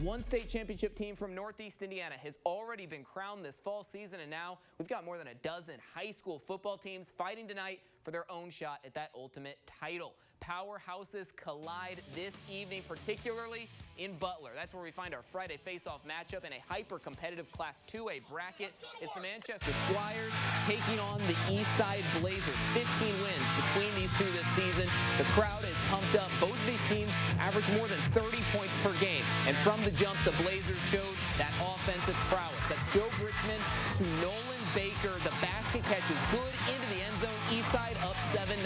One state championship team from Northeast Indiana has already been crowned this fall season, and now we've got more than a dozen high school football teams fighting tonight for their own shot at that ultimate title. Powerhouses collide this evening, particularly in Butler. That's where we find our Friday face-off matchup in a hyper-competitive Class 2A bracket. It's the Manchester Squires taking on the Eastside Blazers. 15 wins between these two this season. The crowd is pumped up. Both of these teams average more than 30 points per game. And from the jump, the Blazers showed that offensive prowess. That's Joe Richmond to Nolan Baker. The basket catch is good into the end zone. Eastside up 7-0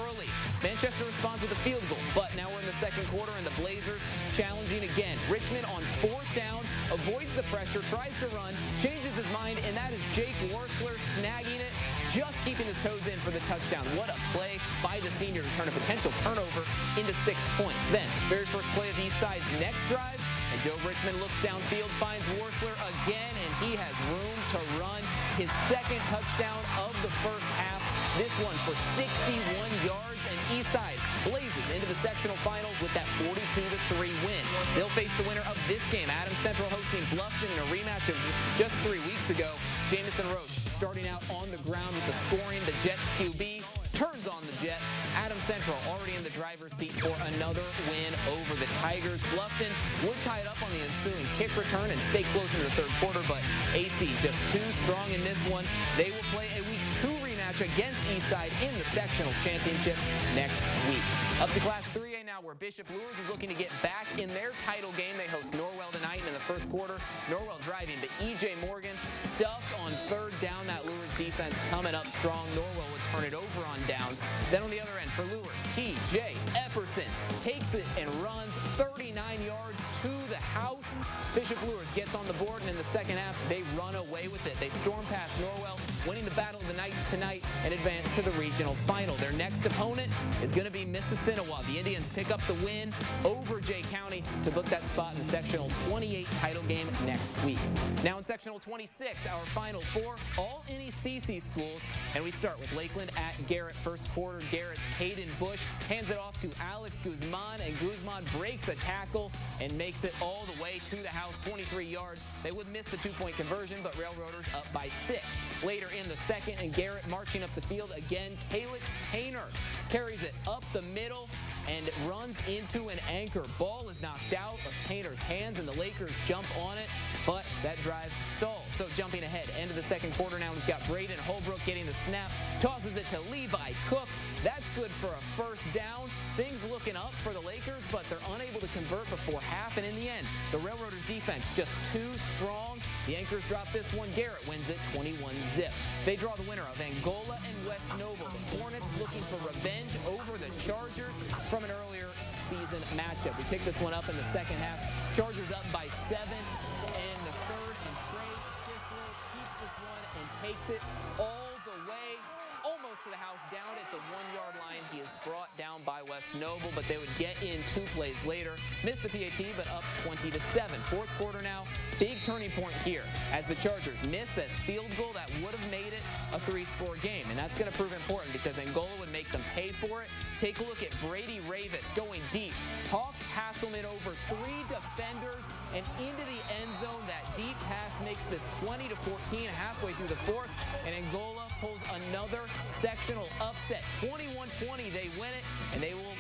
early. Manchester responds with a field goal, but now we're in the second quarter and the Blazers challenging again. Richmond on fourth down, avoids the pressure, tries to run, changes his mind, and that is Jake Worsler snagging it, just keeping his toes in for the touchdown. What a play by the senior to turn a potential turnover into 6 points. Then, very first play of Eastside's next drive, and Joe Richmond looks downfield, finds Worsler again, and he has room to run. His second touchdown of the first half. This one for 61 yards, and Eastside blazes into the sectional finals with that 42-3 win. They'll face the winner of this game, Adams Central hosting Bluffton in a rematch of just 3 weeks ago. Jamison Roach starting out on the ground with the scoring. The Jets QB turns on the Jets. Adams Central already in the driver's seat for another win over the Tigers. Bluffton would tie it up on the ensuing kick return and stay close into the third quarter, but AC just too strong in this one. They will play a Week 2 rematch against Eastside in the sectional championship next week. Up to Class 3A now, where Bishop Lures is looking to get back in their title game. They host Norwell tonight in the first quarter. Norwell driving, but E.J. Morgan stuffed on third down. That Lures defense coming up strong. Norwell would turn it over on downs. Then on the other end for Lures, T.J. Epperson takes it and runs 39 yards to the house. Bishop Lures gets on the board, and in the second half, they run away with it. They storm past Norwell, winning the Battle of the Knights tonight and advance to the regional final. Their next opponent is going to be Mississinawa. The Indians pick up the win over Jay County to book that spot in the Sectional 28 title game next week. Now in Sectional 26, our final four, all NECC schools, and we start with Lakeland at Garrett. First quarter, Garrett's Caden Bush hands it off to Alex Guzman, and Guzman breaks a tackle and makes it all the way to the house, 23 yards. They would miss the two-point conversion, but Railroaders up by 6. Later in the second, and Garrett marching up the field again. Calix Painter carries it up the middle and runs into an anchor. Ball is knocked out of Painter's hands, and the Lakers jump on it, but that drive stalls. So jumping ahead, end of the second quarter now, we've got Braden Holbrook getting the snap, tosses it to Levi Cook. That's good for a first down. Things looking up for the Lakers, but they're unable to convert before half, and in the end, the Railroaders defense just too strong. The Anchors drop this one. Garrett wins it 21-zip. They draw the winner of Angola and West Noble. The Hornets looking for revenge over the Chargers from an earlier season matchup. We pick this one up in the second half. Chargers up by 7 in the third, and Trey Kissler keeps this one and takes it all the way almost to the house, down at the 1-yard line. He is brought down by West Noble, but they would get in 2 plays later. Missed the PAT, but up 20-7. Fourth quarter now, big turning point here as the Chargers miss this field goal that would have made it a 3-score game, and that's going to prove important because Angola would make them pay for it. Take a look at Brady Ravis going deep. Hawk Hasselman over 3 defenders and into the end zone. That deep pass makes this 20-14 halfway through the fourth, and Angola pulls another sectional upset. 21-20, they win it, and they will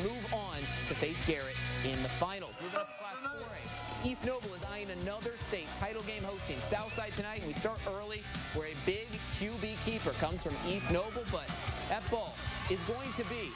move on to face Garrett in the finals. Moving up to Class 4A. East Noble is eyeing another state title game, hosting Southside tonight, and we start early where a big QB keeper comes from East Noble, but that ball is going to be,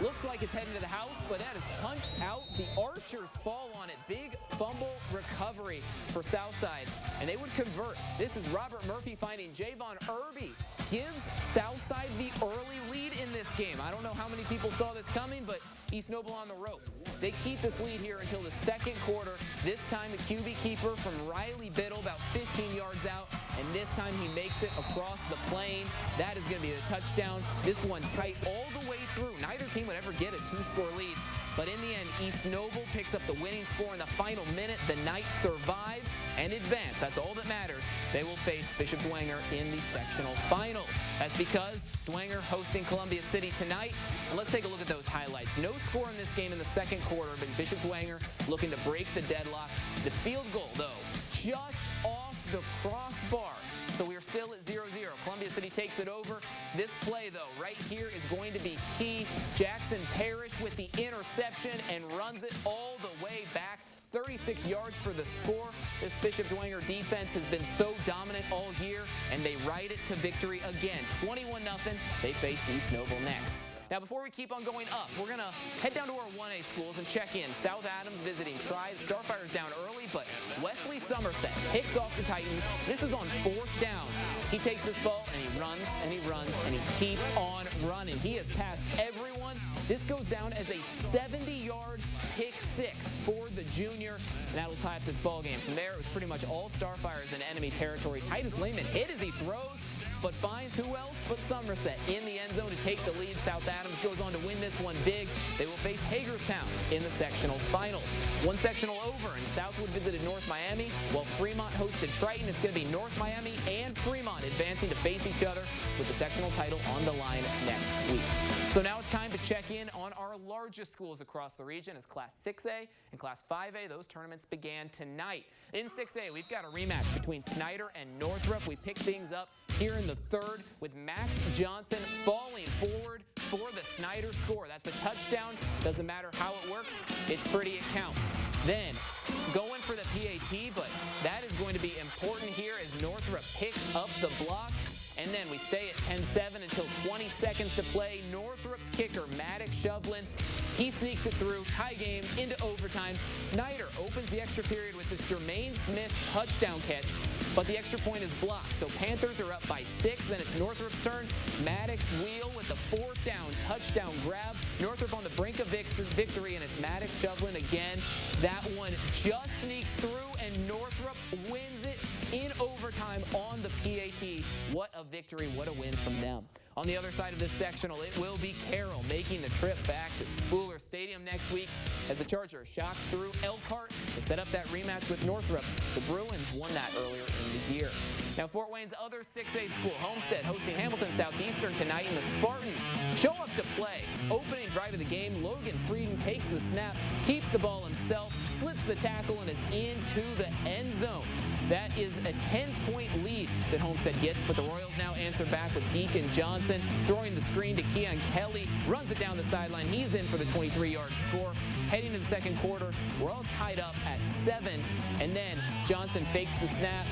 looks like it's heading to the house, but that is punched out. The Archers fall on it. Big fumble recovery for Southside, and they would convert. This is Robert Murphy finding Javon Irby. Gives Southside the early lead in this game. I don't know how many people saw this coming, but East Noble on the ropes. They keep this lead here until the second quarter. This time the QB keeper from Riley Biddle, about 15 yards out, and this time he makes it across the plane. That is going to be a touchdown. This one tight all the way through. Neither team would ever get a two-score lead, but in the end, East Noble picks up the winning score in the final minute. The Knights survive and advance. That's all that matters. They will face Bishop Dwenger in the sectional finals. That's because Dwenger hosting Columbia City tonight. And let's take a look at those highlights. No score in this game in the second quarter, but Bishop Dwenger looking to break the deadlock. The field goal, though, just off the crossbar. So we are still at 0-0. Columbia City takes it over. This play, though, right here is going to be key. Jackson Parrish with the interception and runs it all the way back. 36 yards for the score. This Bishop Dwenger defense has been so dominant all year, and they ride it to victory again. 21-0. They face East Noble next. Now, before we keep on going up, we're going to head down to our 1A schools and check in. South Adams visiting Tri. Starfire's down early, but Wesley Somerset picks off the Titans. This is on 4th down. He takes this ball, and he runs, and he runs, and he keeps on running. He has passed everyone. This goes down as a 70-yard pick six for the junior, and that'll tie up this ball game. From there, it was pretty much all Starfires in enemy territory. Titus Lehman hit as he throws, but finds who else but Somerset in the end zone to take the lead. South Adams goes on to win this one big. They will face Hagerstown in the sectional finals. One sectional over, and Southwood visited North Miami, while Fremont hosted Triton. It's going to be North Miami and Fremont advancing to face each other with the sectional title on the line next week. So now it's time to check in on our largest schools across the region as Class 6A and Class 5A. Those tournaments began tonight. In 6A, we've got a rematch between Snyder and Northrop. We pick things up here in the third with Max Johnson falling forward for the Snyder score. That's a touchdown. Doesn't matter how it works. It's pretty, it counts. Then going for the PAT, but that is going to be important here as Northrop picks up the block. And then we stay at 10-7 until 20 seconds to play. Northrop's kicker, Maddox Shovlin, he sneaks it through. Tie game into overtime. Snyder opens the extra period with this Jermaine Smith touchdown catch, but the extra point is blocked. So Panthers are up by 6. Then it's Northrop's turn. Maddox wheel with the 4th down touchdown grab. Northrop on the brink of victory, and it's Maddox Shovlin again. That one just sneaks through, and Northrop wins it in overtime on the PAT. What a victory, what a win from them. On the other side of this sectional, it will be Carroll making the trip back to Spooler Stadium next week as the Chargers shock through Elkhart to set up that rematch with Northrop. The Bruins won that earlier in the year. Now, Fort Wayne's other 6A school, Homestead, hosting Hamilton Southeastern tonight, and the Spartans show up to play. Opening drive of the game, Logan Frieden takes the snap, keeps the ball himself, slips the tackle, and is into the end zone. That is a 10-point lead that Homestead gets, but the Royals now answer back with Deacon Johnson throwing the screen to Keon Kelly, runs it down the sideline. He's in for the 23-yard score. Heading to the second quarter, we're all tied up at 7, and then Johnson fakes the snap,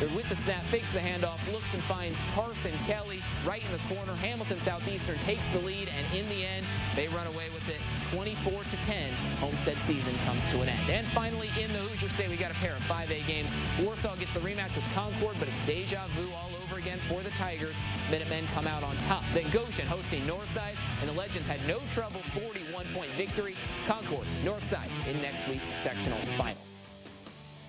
or with the snap, fakes the handoff, looks and finds Carson Kelly right in the corner. Hamilton Southeastern takes the lead, and in the end, they run away with it 24-10. Homestead season comes to an end. And finally, in the Hoosier State, we got a pair of 5A games. Warsaw gets the rematch with Concord, but it's deja vu all over again for the Tigers. Minutemen come out on top. Then Goshen hosting Northside, and the Legends had no trouble, 41-point victory. Concord, Northside in next week's sectional final.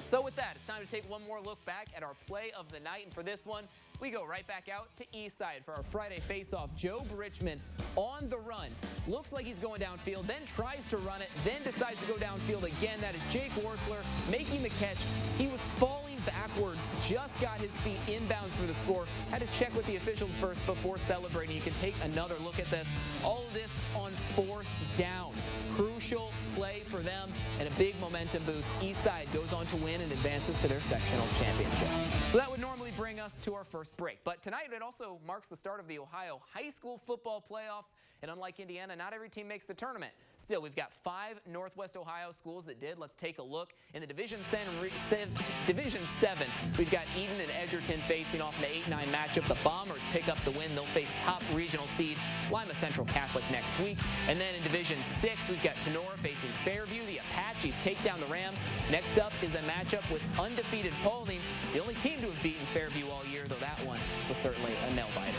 So with that, it's time to take one more look back at our play of the night. And for this one, we go right back out to Eastside for our Friday face-off. Joe Richmond on the run. Looks like he's going downfield, then tries to run it, then decides to go downfield again. That is Jake Worsler making the catch. He was falling backwards, just got his feet inbounds for the score. Had to check with the officials first before celebrating. You can take another look at this. All of this on 4th down. Crucial play for them and a big momentum boost. Eastside goes on to win and advances to their sectional championship. So that would normally bring us to our first break. But tonight it also marks the start of the Ohio high school football playoffs. And unlike Indiana, not every team makes the tournament. Still, we've got 5 Northwest Ohio schools that did. Let's take a look. In the Division 7, we've got Eden and Edgerton facing off in the 8-9 matchup. The Bombers pick up the win. They'll face top regional seed Lima Central Catholic next week. And then in Division 6, we've got Tenora facing Fairview. The Apaches take down the Rams. Next up is a matchup with undefeated Paulding, the only team to have beaten Fairview all year, though that one was certainly a nail-biter.